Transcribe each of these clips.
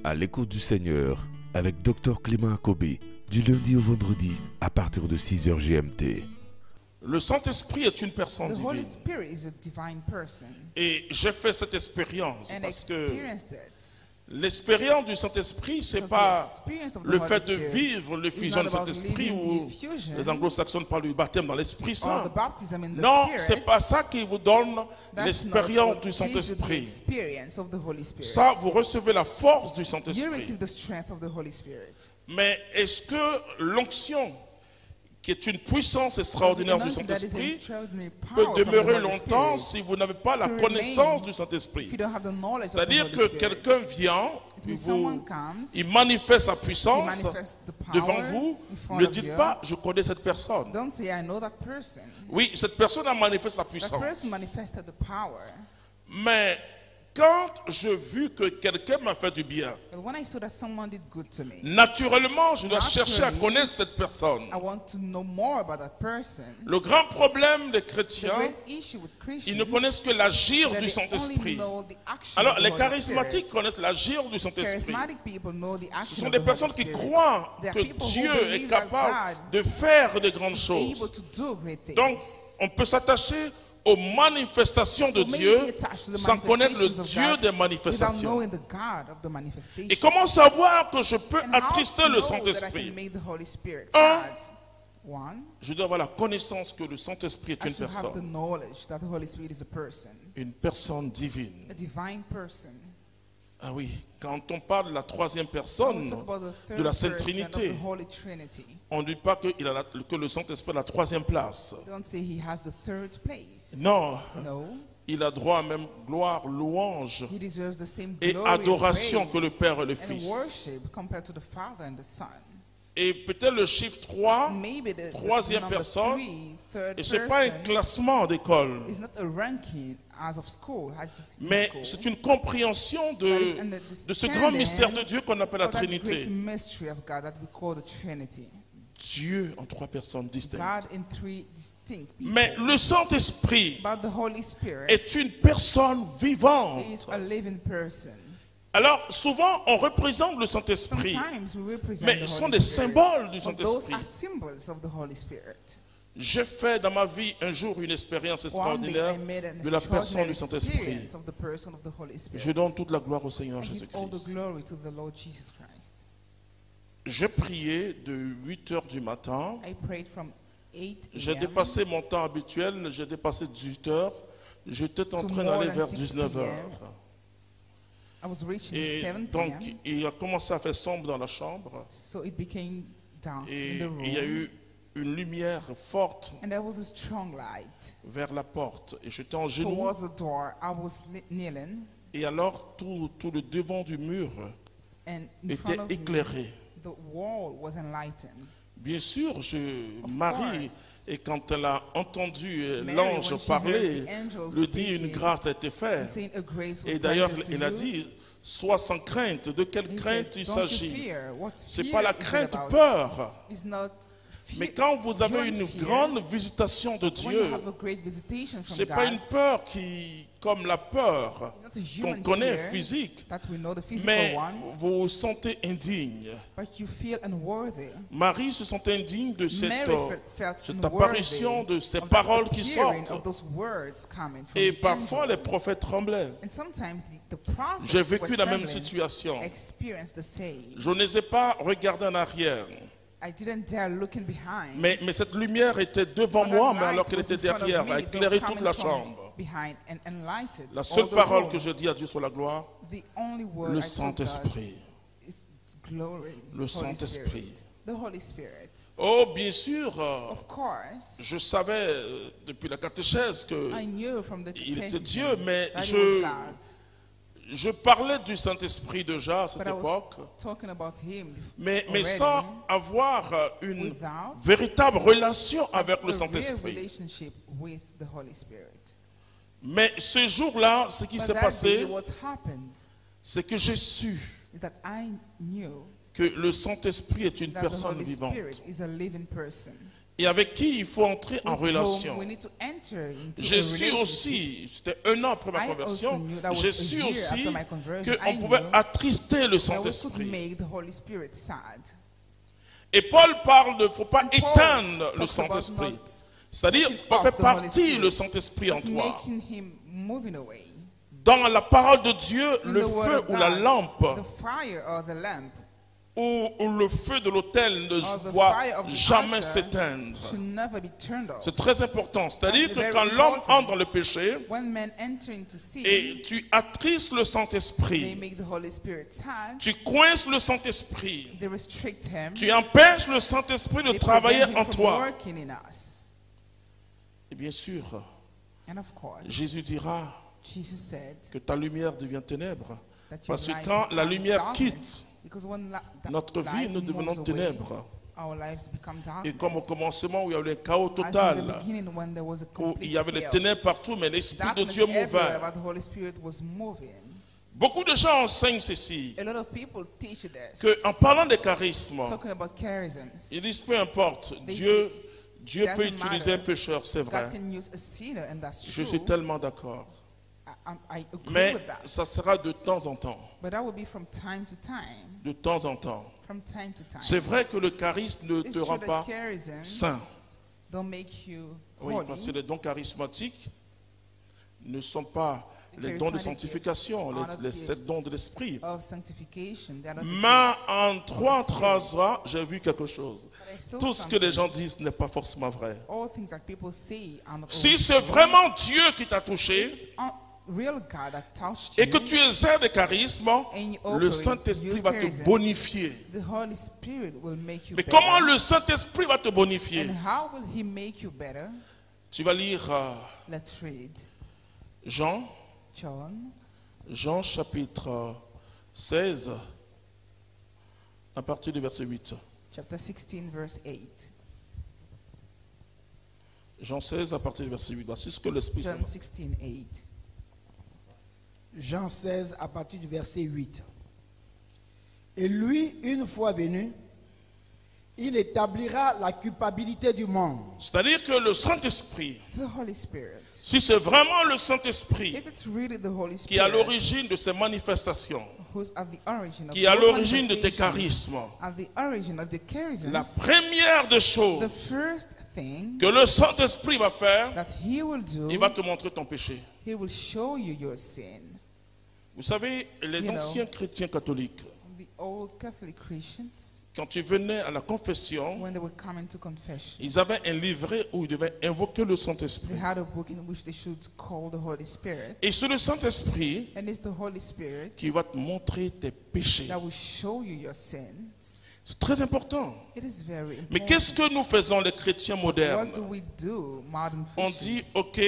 À l'écoute du Seigneur avec Dr Clément Akobé, du lundi au vendredi à partir de 6h GMT. Le Saint-Esprit est une personne The Holy divine. Spirit is a divine person. Et j'ai fait cette expérience And parce que experienced it. l'expérience du Saint-Esprit, c'est Because pas the experience of the le Holy fait de Spirit vivre le is fusion not du about Saint-Esprit living où the fusion les anglo-saxons parlent du baptême dans l'Esprit or Saint. the baptism in the Non, Spirit. c'est pas ça qui vous donne That's l'expérience not du what gives you the Saint-Esprit. experience of the Holy Spirit. Ça, vous recevez la force du You Saint-Esprit. receive the strength of the Holy Spirit. Mais est-ce que l'onction, qui est une puissance extraordinaire The du anointing that is Saint-Esprit, extraordinary peut power from the demeurer Holy longtemps Spirit, si vous n'avez pas la to connaissance remain du if Saint-Esprit? you don't have the knowledge of the C'est-à-dire Holy que Spirit? quelqu'un vient, It means someone comes, il manifeste sa he puissance manifests the power devant vous. in front Ne of dites you. pas, je connais cette personne. Don't say, I know that person. Oui, cette personne a manifesté sa That puissance. person manifested the power. Mais quand j'ai vu que quelqu'un m'a fait du bien, But when I saw that someone did good to me, naturellement, je dois Naturally, chercher à connaître cette personne. I want to know more about that person. Le grand problème des The chrétiens, great issue with Christians ils ne connaissent que l'agir that du they only Saint-Esprit. know the action Alors, of the les Holy charismatiques Spirit. connaissent l'agir du Saint-Esprit. Charismatic people know the Ce action sont of des the Holy personnes qui Spirit. croient They are que people who Dieu est believe that capable God de faire de grandes is choses. able to do great things. Donc, on peut s'attacher aux manifestations de So maybe Dieu be attached to the sans connaître le manifestations of Dieu God des without manifestations. knowing the God of the manifestation. Et comment savoir que je peux And how attrister to le know that I can Saint-Esprit? make the Holy Spirit Un, sad? One, Je dois avoir la connaissance que le Saint-Esprit est I une should have the personne. knowledge that the Holy Spirit is a person, Une personne divine. a divine person. Ah oui, quand on parle de la troisième When personne we talk about the de third la Sainte person Trinité, of the Holy Trinity, on ne dit pas que le Saint-Esprit a la troisième place. don't say he has the third place. Non, No, il a droit à même gloire, louange he deserves the same et glory adoration and que le praise Père et le and Fils. worship compared to the Father and the Son. Et peut-être le chiffre 3, Maybe the troisième number personne, three, third et ce n'est pas un person, classement d'école, is not a ranking as of school, as in mais school, c'est une compréhension but it's an de ce grand mystère de understanding Dieu qu'on appelle la of that great Trinité. mystery of God that we call the Trinity. Dieu en trois personnes distinctes. God in three distinct people. Mais le Saint-Esprit But the Holy Spirit est une personne vivante. is a living person. Alors souvent on représente le Saint-Esprit, Sometimes we represent mais the ce sont Holy des Spirit, symboles du but those Saint-Esprit. are symbols of the Holy Spirit. J'ai fait dans ma vie un jour une expérience One day extraordinaire I made an de la personne extraordinary du Saint-Esprit. experience of the person of the Holy Spirit. Je donne toute la gloire au Seigneur I give all the Jésus-Christ. glory to the Lord Jesus Christ. J'ai prié de 8 heures du matin. I prayed from 8 J'ai a.m. dépassé mon temps habituel, j'ai dépassé 18 heures. J'étais en to train more d'aller than vers 6 19 p.m. heures. I was reaching Et 7 donc, p.m. il a commencé à faire sombre dans la chambre. So it became dark Et in the room. il y a eu une lumière forte And there was a strong light vers la porte. Et j'étais en genoux. towards the door. I was kneeling, Et alors, tout le devant du mur and in était front of éclairé. me, the wall was enlightened. Bien sûr, Marie, course. et quand elle a entendu Mary, l'ange when she parler, heard the angel lui dit une speaking, grâce a été faite. saying a grace was Et d'ailleurs, granted to il a you. dit, sois sans crainte. De quelle He crainte said, il "Don't you s'agit? fear." What Ce n'est fear pas la is it crainte, about? peur. It's not fear. Mais quand vous avez You're in une fear. grande visitation de When you Dieu, have a great visitation from ce n'est pas God, une peur comme la peur it's not a qu'on human connaît fear physique, that we know, the physical mais one, vous vous sentez indigne. but you feel unworthy. Marie se sentait indigne de cette Felt cette unworthy apparition de ces of the paroles qui appearing sortent. of those words coming from Et the parfois, angel. les prophètes tremblaient. And sometimes the prophets J'ai vécu were la même trembling, situation. experienced the same. Je n'osais pas regarder en arrière. I didn't dare looking behind. Mais cette lumière était devant But moi, that mais alors light qu'elle was était in front of derrière, me, elle a they were éclairé toute coming la from chambre. behind and enlightened La all seule the parole room. que je dis à Dieu sur la gloire, The only word le I told God Saint-Esprit. is glory. Le Holy Saint-Esprit. Spirit. The Holy Spirit. Oh, bien sûr, Of course, je savais depuis la catéchèse I knew from the qu'il était catechism Dieu, mais that it was God. je parlais du Saint-Esprit déjà à cette But I was époque, talking about him mais already sans avoir une without véritable relation avec le a real Saint-Esprit. relationship with the Holy Spirit. Mais ce jour-là, ce qui But s'est that passé, day, what happened c'est que j'ai su is that I knew que le Saint-Esprit est une that the personne Holy vivante. Spirit is a living person. et avec qui il faut entrer en with whom relation. we need to enter into J'ai a su relationship. aussi, c'était 1 an après ma I also conversion, knew that was j'ai a su year aussi after my conversion. I qu'on pouvait knew attrister le that we could Saint-Esprit. make the Holy Spirit sad. Et Paul parle de ne faut pas And Paul éteindre le talks about Saint-Esprit. not C'est-à-dire, setting pas off faire the Holy partie Spirit, le Saint-Esprit en but toi. making him moving away. Dans la parole de Dieu, In le the word feu of ou la God, lampe the fire or the lamp ou le feu de l'autel ne or the doit fire of the jamais altar s'éteindre. should never be turned off. C'est très important. C'est-à dire That's que very quand l'homme important. entre dans le péché When men enter into sin, et tu attristes le they Saint-Esprit, make the Holy Spirit sad. tu coinces le Saint-Esprit, They restrict him. tu empêches le Saint-Esprit de They travailler prevent him en from toi. working in us. Et bien sûr, And of course, Jésus dira Jesus said que ta lumière devient ténèbre. that your Parce que light quand la becomes lumière darkness, quitte because when notre vie, light nous devenons moves away, ténèbres. our lives become Et comme au darkness. commencement où il y avait le chaos As in the total, beginning, when there was a où il y avait les complete ténèbres chaos, partout, mais l'Esprit de darkness Dieu everywhere, mouvait. but the Holy Spirit was moving. Beaucoup de gens enseignent ceci, A lot of people teach this, qu'en parlant des charismes, talking about charisms. ils disent peu importe, They Dieu doesn't peut utiliser matter. un pécheur, c'est vrai. God can use a sinner, and that's Je true. suis tellement d'accord. I agree Mais with that. ça sera de temps en temps. But that will be from time to time. De temps en temps. From time to time. C'est vrai que le charisme ne It's te true rend that pas charisms saint. don't make you Oui, holy. parce que les dons charismatiques ne sont pas The les dons de charismatic sanctification, gifts are not les 7 dons de l'esprit. of sanctification. They are not the Mais gifts en of the 3 Spirit. ans, j'ai vu quelque chose. But I saw Tout ce que les something. gens disent n'est pas forcément vrai. All things that people say are not Si always c'est true. vraiment Dieu qui t'a touché It's a real God that touched et que you, tu exerces des charismes, and you le operate, Saint-Esprit use va te charisms, bonifier. the Holy Spirit will make you Mais better. comment le Saint-Esprit va te bonifier? And how will He make you better? Tu vas lire Let's read Jean chapitre 16 à partir du verset 8. chapter 16, verse 8. Jean 16 à partir du verset 8. Voici ce que l'Esprit John s'aime. 16, 8. Jean 16 à partir du verset 8. Et lui, une fois venu, il établira la culpabilité du monde. C'est-à-dire que le Saint-Esprit, The Holy Spirit. si c'est vraiment le Saint-Esprit If it's really the Holy qui est à Spirit l'origine de ces manifestations, who's at the origin of qui est à those l'origine de tes manifestations, charismes, at the origin of the charisms, la première des the choses first thing que le Saint-Esprit va faire, that He will do, il va te montrer ton péché. He will show you your sin. Vous savez, les You know. anciens chrétiens catholiques, The old Catholic Christians, quand tu venais à la confession, when they were coming to confession, ils avaient un livret où ils devaient invoquer le they Saint-Esprit. had a book in which they should call the Holy Spirit. Et c'est le Saint-Esprit And it's the Holy Spirit qui va te montrer tes péchés. that will show you your sins. C'est très important. It is very Mais important. qu'est-ce que nous faisons, les chrétiens modernes? What do we do, modern On dit, Christians? ok,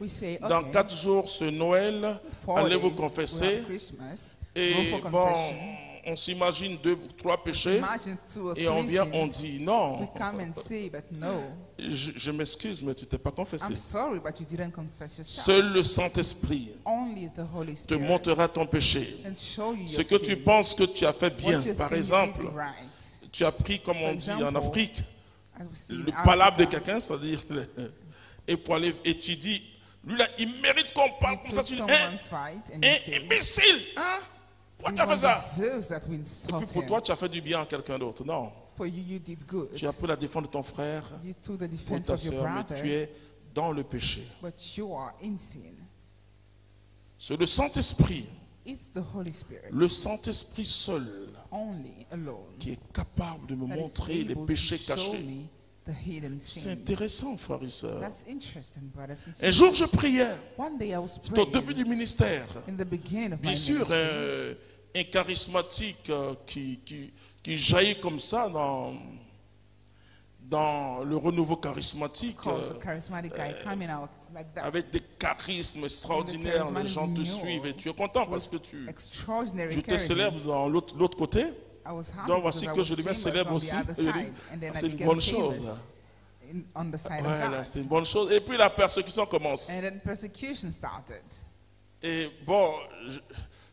We say, dans okay, 4 jours c'est Noël, 4 allez vous days, we confesser. have Christmas, Et go for bon, confession. on s'imagine 2 ou 3 péchés. Imagine 2 or 3 Et on vient, on sins. dit, We non, come and say, but no, je m'excuse, mais tu t'es pas confessé. I'm sorry, but you didn't confess yourself. Seul le Saint-Esprit Only the Holy te Spirit montrera ton péché. and show you Ce your que sin. tu penses que tu as fait bien, What you par think you exemple, did right. tu as pris, comme on For dit en example, Afrique, I will see in le palabre de Africa, quelqu'un, c'est-à-dire, et pour aller, et tu dis, lui là, il mérite qu'on parle you comme ça, took tu dis, someone's fight and you say, imbécile, hein? Pourquoi this tu as fait one ça? deserves that we Et insult puis pour him. toi, tu as fait du bien à quelqu'un d'autre. Non, For you, you did good. tu as pris la défense de ton frère, You took the pour defense ta of your soeur, mais brother, tu es dans le péché. but you are in sin. C'est le Saint-Esprit, It's the Holy Spirit le Saint-Esprit seul, only alone qui est capable de me that is montrer les able to péchés show cachés. me the hidden C'est sins. intéressant, frères et sœurs. That's interesting, brothers and Un sisters. jour, je priais. One day I was C'était au début praying du ministère. in the beginning of my Bien sûr, ministry. un charismatique qui jaillit comme ça dans le renouveau charismatique, Of course, a charismatic guy coming out like that. avec des charismes extraordinaires, les gens te suivent et tu es content parce que Extraordinary tu te célèbres charisms. dans l'autre côté. I was happy Donc because voici I que was je deviens famous célèbre on aussi. the other Et je dis, side, and then I c'est une became bonne famous chose. on the side of Voilà, God. c'est une bonne chose. Et puis la persécution commence. And then persecution started. Et bon,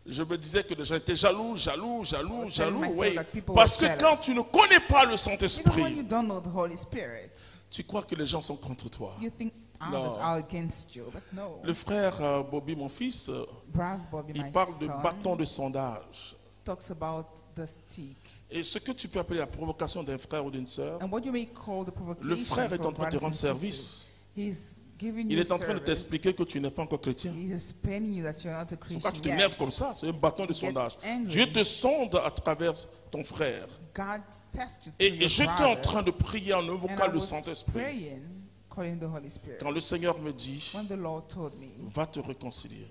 je me disais que les gens étaient jaloux, telling myself oui. that people Parce were que quand jealous. tu ne connais pas le Even when you Saint-Esprit, don't know the Holy Spirit, Tu crois que les gens sont contre toi. You think No. others are against you, but no. Le frère Bobby, mon fils, Brother Bobby, il my parle de son, bâton de sondage. talks about the stick. Et ce que tu peux appeler la provocation d'un frère ou d'une sœur, And what you may call the provocation le frère est from en train de te brothers and rendre sisters, service. he's giving Il you est en train de service. t'expliquer que tu n'es pas encore chrétien. He's explaining you that you're not a Pourquoi Christian tu t'énerves yet. comme ça? C'est un bâton de You get sondage. angry. Dieu te sonde à travers ton frère. God tests you through Et your j'étais en brother. train de prier en invoquant And I le was Saint-Esprit. praying, calling the Holy Spirit. Quand le Seigneur me dit, When the Lord told me, va te réconcilier.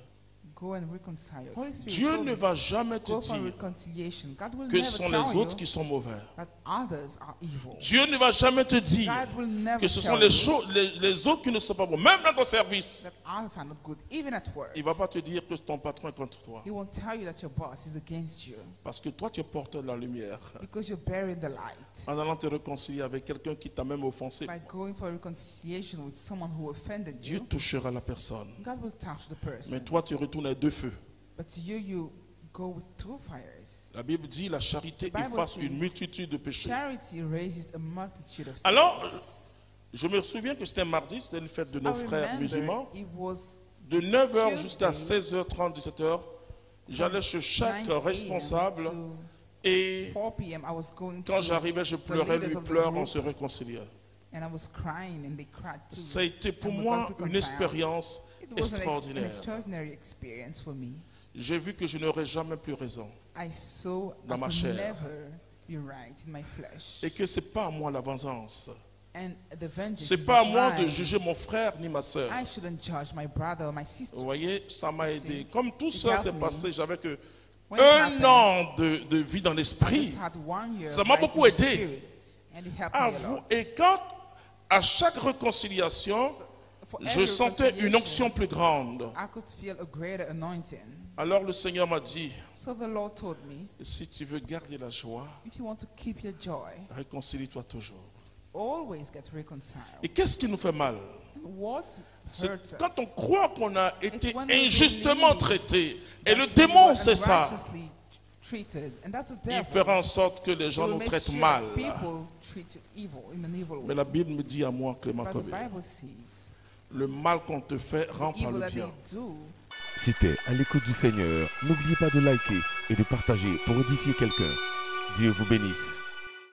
go and reconcile. Holy Spirit Dieu told ne me, va jamais te go for dire reconciliation. God will que never ce sont tell les you autres qui sont mauvais. that others are evil. Dieu ne va jamais te dire God will never que ce sont tell les, you les autres qui ne sont pas bons, même dans ton service. that others are not good, even at work. Il ne va pas te dire que ton patron est contre toi. He won't tell you that your boss is against you Parce que toi, tu es porteur de la lumière. because you're buried the light. En allant te réconcilier avec quelqu'un qui t'a même offensé, By going for reconciliation with someone who offended Dieu you, touchera la personne. God will touch the person. Mais toi, tu retournes à deux feux. But you go with two fires. La Bible dit la charité The Bible efface une says, multitude de péchés. Charity raises a multitude of Alors, sins. je me souviens que c'était un mardi, c'était une fête de nos I frères remember musulmans. it was De 9h Tuesday, jusqu'à 16h30, 17h, j'allais chez chaque 9 a.m. responsable to et 4 p.m. I was going quand to j'arrivais, je the pleurais, leaders lui of the pleure, on group, se réconciliait. and I was crying and they cried too. Ça a été pour And we moi got une reconciled. expérience It was an extraordinaire. extraordinary experience for me. J'ai vu que je n'aurais jamais plus raison I saw Dans I ma could chair. never be right in my flesh. et que c'est pas à moi la vengeance. And the vengeance C'est is pas à not moi de mine. juger mon frère ni ma soeur. I shouldn't judge my brother or my sister. Vous voyez, ça m'a You aidé. see, Comme tout it ça s'est helped me. passé, j'avais que When it un happened, an de vie dans I l'esprit. just had 1 year Ça of m'a life beaucoup in the aidé. spirit, and it helped À me a vous. lot. Et quand, à chaque réconciliation, For je every sentais une reconciliation, onction plus grande. I could feel a greater anointing. Alors le Seigneur m'a dit, So the Lord told me, si tu veux garder la joie, if you want to keep your joy, réconcilie-toi toujours. always get reconciled. Et qu'est-ce qui nous fait mal? What C'est hurts quand on us croit qu'on a été when we injustement believe traité. Et that le we démon, were c'est ça. unrighteously treated, and that's the Il devil. fera en sorte que les He gens will nous make traitent sure mal. that people treat you evil in an evil Mais way. la Bible me dit à moi, Clément But the Kobé, Bible says le mal qu'on te fait rend par evil le that bien. they do. C'était à l'écoute du Seigneur. N'oubliez pas de liker et de partager pour édifier quelqu'un. Dieu vous bénisse.